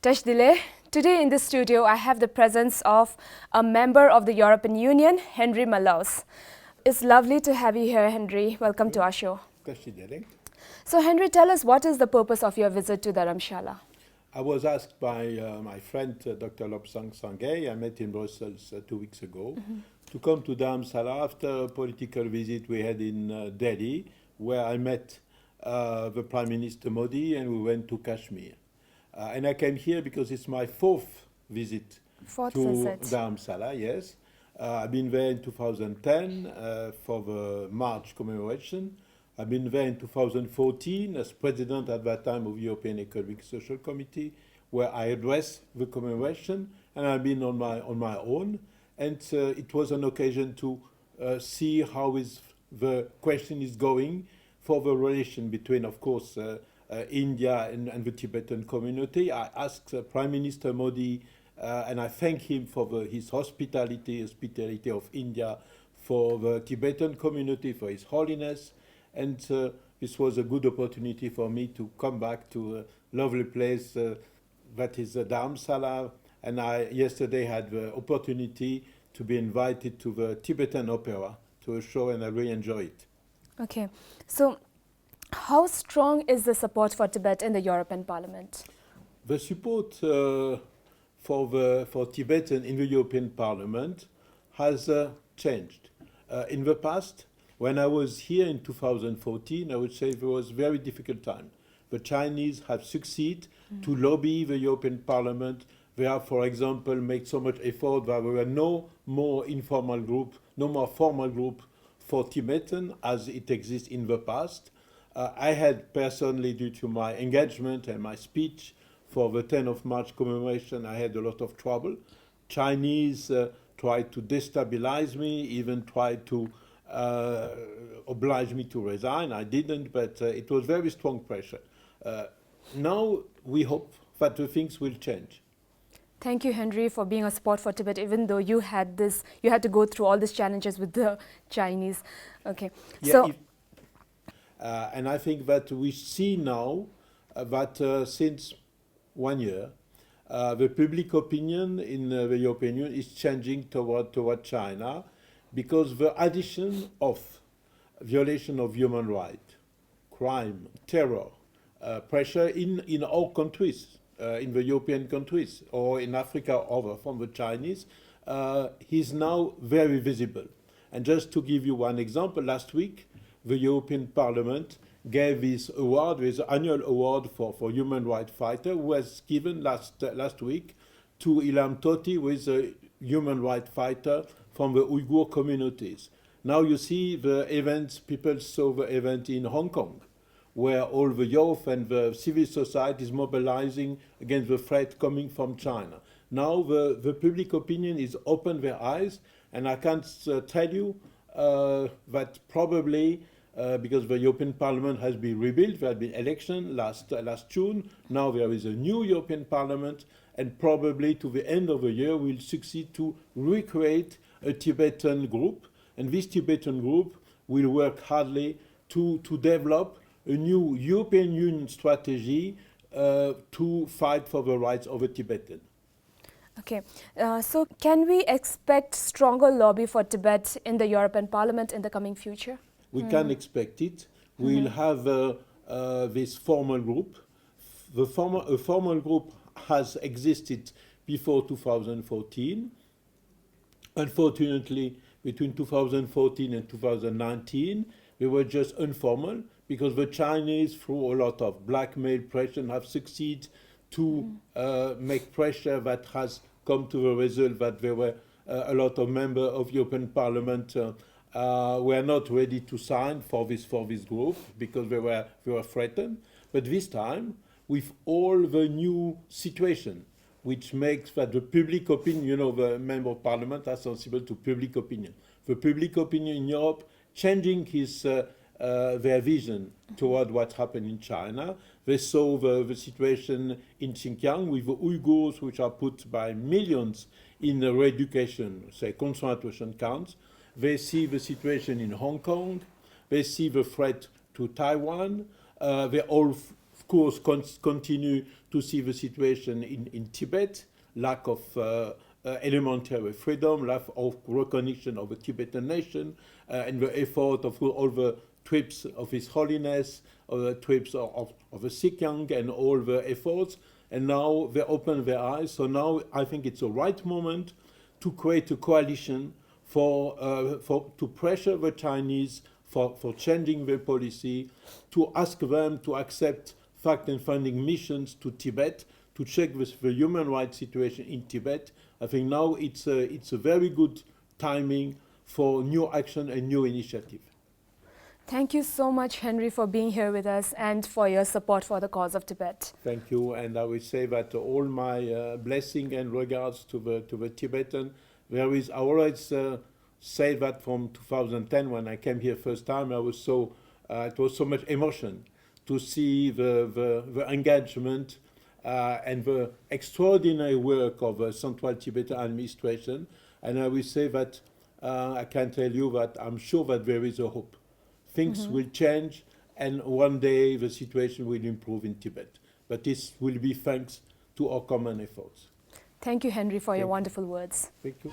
Tashdile. Today in the studio I have the presence of a member of the European Union, Henri Malosse. It's lovely to have you here, Henri. Welcome to our show. Tashdile. So Henri, tell us, what is the purpose of your visit to Dharamshala? I was asked by my friend Dr. Lobsang Sangay, I met in Brussels 2 weeks ago, to come to Dharamshala after a political visit we had in Delhi, where I met the Prime Minister Modi and we went to Kashmir. And I came here because it's my fourth visit to Dharamshala, yes. I've been there in 2010 for the March commemoration. I've been there in 2014 as president at that time of the European Economic Social Committee, where I addressed the commemoration, and I've been on my own. And it was an occasion to see how the question is going for the relation between, of course, India and the Tibetan community. I asked Prime Minister Modi, and I thank him for his hospitality of India, for the Tibetan community, for His Holiness. And this was a good opportunity for me to come back to a lovely place that is Dharamshala. And I yesterday had the opportunity to be invited to the Tibetan opera, to a show, and I really enjoy it. Okay, so how strong is the support for Tibet in the European Parliament? The support for Tibetan in the European Parliament has changed. In the past, when I was here in 2014, I would say there was a very difficult time. The Chinese have succeeded to lobby the European Parliament. They have, for example, made so much effort that there were no more informal group, no more formal group for Tibetan as it exists in the past. I had personally, due to my engagement and my speech for the 10th of March commemoration, I had a lot of trouble. Chinese tried to destabilize me, even tried to oblige me to resign. I didn't, but it was very strong pressure. Now we hope that the things will change. Thank you, Henri, for being a support for Tibet, even though you had to go through all these challenges with the Chinese. Okay, yeah, so. And I think that we see now that since 1 year, the public opinion in the European Union is changing toward China, because the addition of violation of human rights, crime, terror, pressure in all countries, in the European countries, or in Africa or from the Chinese, is now very visible. And just to give you one example, last week, the European Parliament gave this award, this annual award for human rights fighter, who was given last week to Ilham Tohti, who is a human rights fighter from the Uyghur communities. Now you see the events, people saw the event in Hong Kong, where all the youth and the civil society is mobilizing against the threat coming from China. Now the public opinion is open their eyes, and I can tell you that probably because the European Parliament has been rebuilt, there had been election last June, now there is a new European Parliament, and probably to the end of the year we'll succeed to recreate a Tibetan group, and this Tibetan group will work hardly to develop a new European Union strategy to fight for the rights of the Tibetan. Okay, so can we expect stronger lobby for Tibet in the European Parliament in the coming future? We can expect it. We'll have this formal group. A formal group has existed before 2014. Unfortunately, between 2014 and 2019, we were just informal, because the Chinese, through a lot of blackmail pressure, have succeeded to make pressure that has come to the result that there were a lot of members of European Parliament were not ready to sign for this group, because they were threatened. But this time, with all the new situation, which makes that the public opinion, the member of parliament are sensible to public opinion. The public opinion in Europe changing their vision toward what happened in China. They saw the situation in Xinjiang with the Uyghurs, which are put by millions in re-education, say concentration camps. They see the situation in Hong Kong. They see the threat to Taiwan. They all course, continue to see the situation in Tibet, lack of elementary freedom, lack of recognition of the Tibetan nation, and the effort of all the trips of His Holiness, the trips of the Sikyang, and all the efforts. And now they open their eyes. So now I think it's the right moment to create a coalition to pressure the Chinese for changing their policy, to ask them to accept fact and finding missions to Tibet to check the human rights situation in Tibet. I think now it's a very good timing for new action and new initiative. Thank you so much, Henri, for being here with us and for your support for the cause of Tibet. Thank you, and I will say that all my blessing and regards to the Tibetan. I always say that from 2010 when I came here first time, it was so much emotion to see the engagement and the extraordinary work of the Central Tibetan administration. And I will say that I can tell you that I'm sure that there is a hope. Things will change, and one day the situation will improve in Tibet. But this will be thanks to our common efforts. Thank you, Henri, for your wonderful words. Thank you.